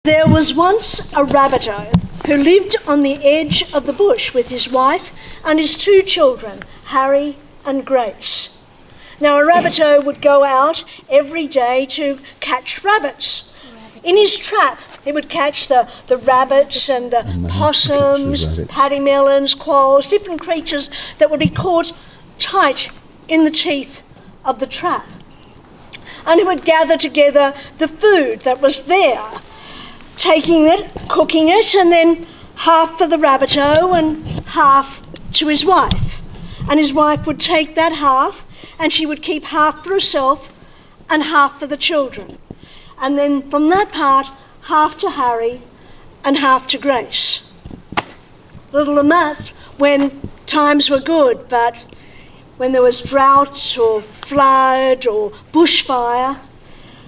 There was once a rabbito who lived on the edge of the bush with his wife and his two children, Harry and Grace. Now, a rabbito would go out every day to catch rabbits. In his trap, he would catch the rabbits and possums, paddymellons, quolls, different creatures that would be caught tight in the teeth of the trap. And he would gather together the food that was there, taking it, cooking it, and then half for the rabbito and half to his wife. And his wife would take that half and she would keep half for herself and half for the children. And then from that part, half to Harry and half to Grace. Little Amat when times were good, but when there was drought or flood or bushfire,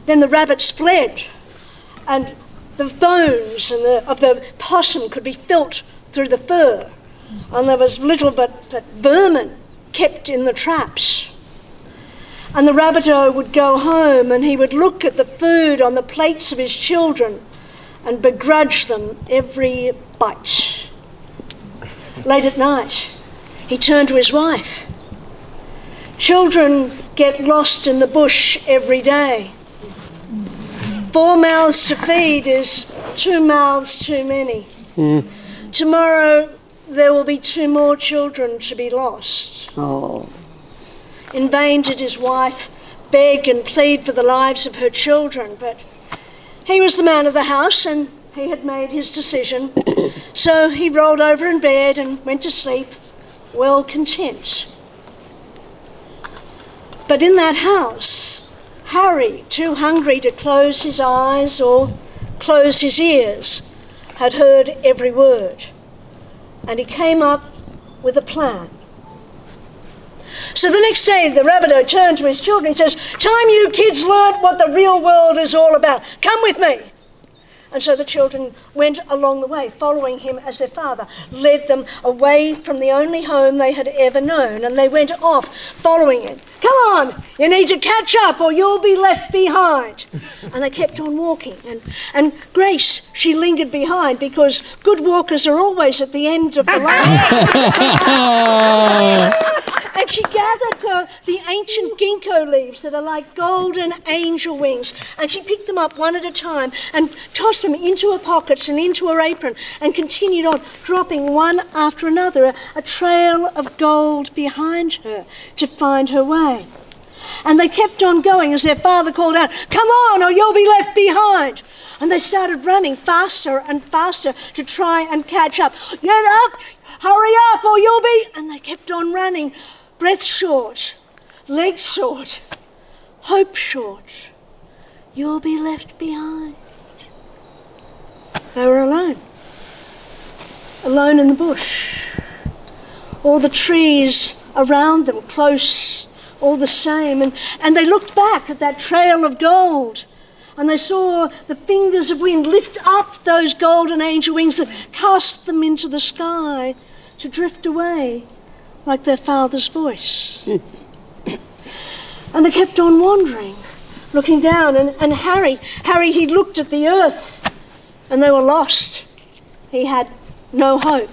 then the rabbits fled and the bones of the possum could be felt through the fur, and there was little but vermin kept in the traps. And the rabbito would go home and he would look at the food on the plates of his children and begrudge them every bite. Late at night, he turned to his wife. Children get lost in the bush every day. 4 mouths to feed is 2 mouths too many. Tomorrow there will be 2 more children to be lost. Oh. In vain did his wife beg and plead for the lives of her children, but he was the man of the house and he had made his decision. So he rolled over in bed and went to sleep, well content. But in that house, Harry, too hungry to close his eyes or close his ears, had heard every word, and he came up with a plan. So the next day, the rabbito turned to his children and says, "Time you kids learnt what the real world is all about. Come with me." And so the children went along the way, following him as their father led them away from the only home they had ever known, and they went off following him. "Come on, you need to catch up or you'll be left behind." And they kept on walking, and Grace, she lingered behind because good walkers are always at the end of the line. And she gathered the ancient ginkgo leaves that are like golden angel wings, and she picked them up one at a time and tossed them into her pockets and into her apron and continued on, dropping one after another, a trail of gold behind her to find her way. And they kept on going as their father called out, "Come on or you'll be left behind." And they started running faster and faster to try and catch up. "Get up, hurry up or you'll be..." And they kept on running. Breath short, legs short, hope short. You'll be left behind. They were alone in the bush. All the trees around them close, all the same. And they looked back at that trail of gold and they saw the fingers of wind lift up those golden angel wings and cast them into the sky to drift away like their father's voice. And they kept on wandering, looking down, and Harry, he looked at the earth, and they were lost. He had no hope.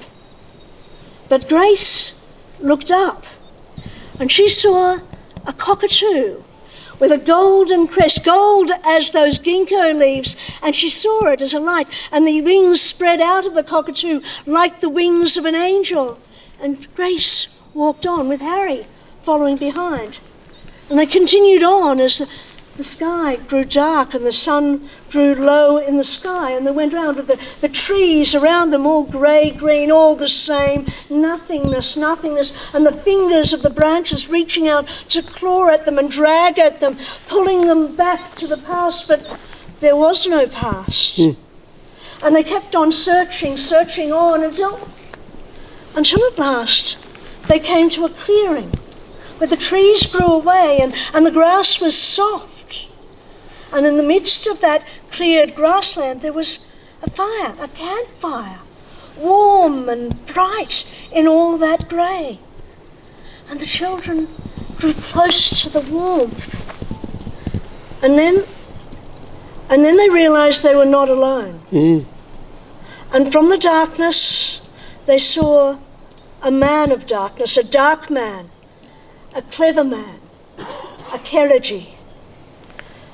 But Grace looked up, and she saw a cockatoo with a golden crest, gold as those ginkgo leaves, and she saw it as a light, and the wings spread out of the cockatoo like the wings of an angel. And Grace walked on with Harry following behind. And they continued on as the sky grew dark and the sun grew low in the sky, and they went round with the trees around them all grey-green, all the same, nothingness, and the fingers of the branches reaching out to claw at them and drag at them, pulling them back to the past, but there was no past. And they kept on searching on until at last they came to a clearing where the trees grew away and the grass was soft. And in the midst of that cleared grassland there was a fire, a campfire, warm and bright in all that grey. And the children drew close to the warmth. And then And then they realised they were not alone. And from the darkness, they saw a man of darkness, a dark man, a clever man, a Kerigi.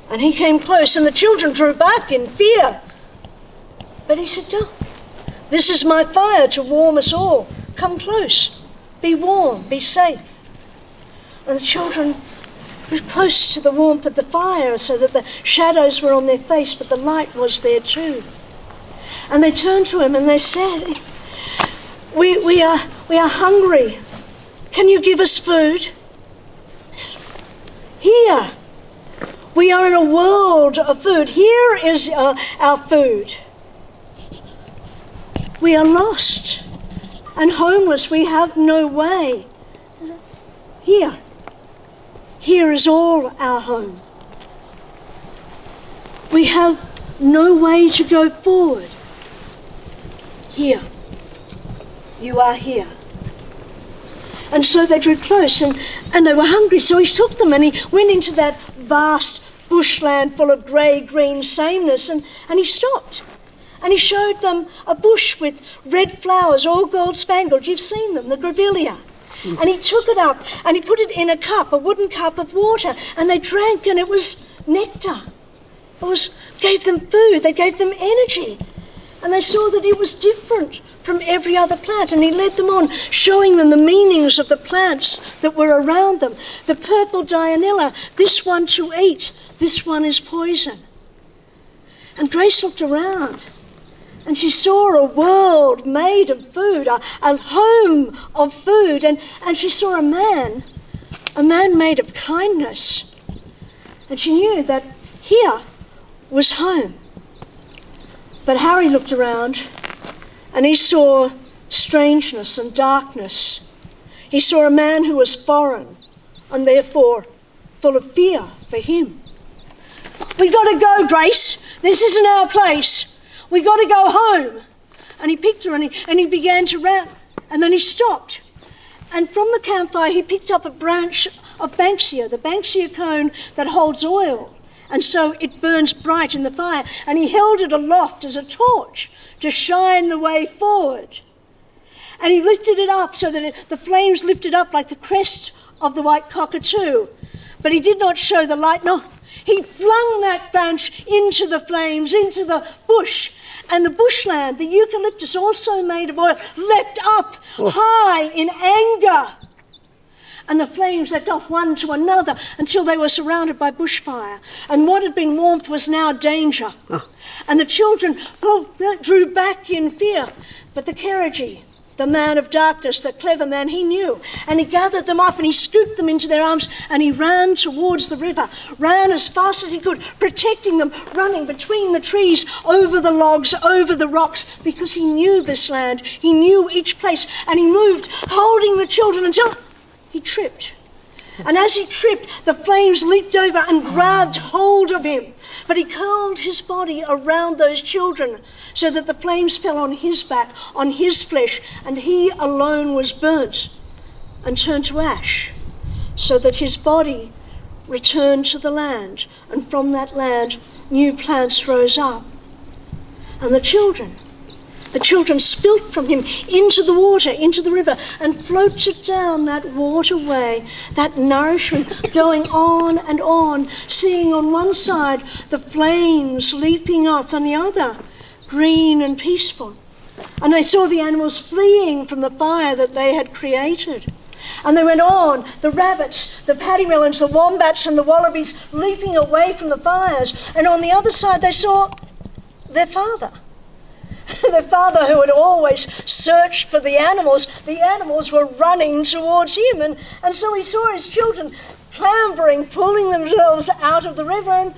And he came close, and the children drew back in fear. But he said, "No, this is my fire to warm us all. Come close, be warm, be safe." And the children were close to the warmth of the fire so that the shadows were on their face, but the light was there too. And they turned to him and they said, we are hungry. Can you give us food? Here. We are in a world of food. Here is our food. We are lost and homeless. We have no way. Here. Here is all our home. We have no way to go forward. Here. You are here. And so they drew close and they were hungry. So he took them and he went into that vast bushland full of grey-green sameness and he stopped. And he showed them a bush with red flowers, all gold-spangled. You've seen them, the grevillea. And he took it up and he put it in a cup, a wooden cup of water, and they drank, and it was nectar. It gave them food, they gave them energy. And they saw that it was different from every other plant, and he led them on, showing them the meanings of the plants that were around them. The purple dianella, this one to eat, this one is poison. And Grace looked around, and she saw a world made of food, a home of food, and she saw a man made of kindness. And she knew that here was home. But Harry looked around and he saw strangeness and darkness. He saw a man who was foreign and therefore full of fear for him. "We got to go, Grace. This isn't our place. We got to go home." And he picked her and he began to run. And then he stopped. And from the campfire he picked up a branch of banksia, the banksia cone that holds oil. And so it burns bright in the fire. And he held it aloft as a torch to shine the way forward. And he lifted it up so that the flames lifted up like the crest of the white cockatoo. But he did not show the light. No, he flung that branch into the flames, into the bush. And the bushland, the eucalyptus, also made of oil, leapt up high in anger. And the flames leapt off one to another until they were surrounded by bushfire. And what had been warmth was now danger. And the children drew back in fear. But the Kerigi, the man of darkness, the clever man, he knew. And he gathered them up and he scooped them into their arms and he ran towards the river, ran as fast as he could, protecting them, running between the trees, over the logs, over the rocks, because he knew this land, he knew each place, and he moved, holding the children until he tripped. And as he tripped, the flames leaped over and grabbed hold of him. But he curled his body around those children so that the flames fell on his back, on his flesh, and he alone was burnt and turned to ash, so that his body returned to the land, and from that land new plants rose up. And the children spilt from him into the water, into the river, and floated down that waterway, that nourishment, going on and on, seeing on one side the flames leaping up, on the other green and peaceful. And they saw the animals fleeing from the fire that they had created. And they went on, the rabbits, the paddywellens, the wombats and the wallabies leaping away from the fires. And on the other side they saw their father. The father who had always searched for the animals were running towards him. And so he saw his children clambering, pulling themselves out of the river, and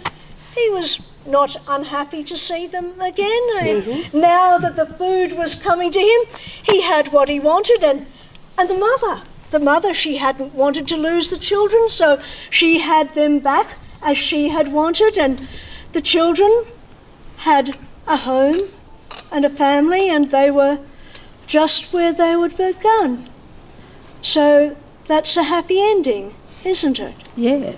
he was not unhappy to see them again. Mm-hmm. Now that the food was coming to him, he had what he wanted. And the mother, she hadn't wanted to lose the children, so she had them back as she had wanted. And the children had a home and a family, and they were just where they would begun. So that's a happy ending, isn't it? Yeah.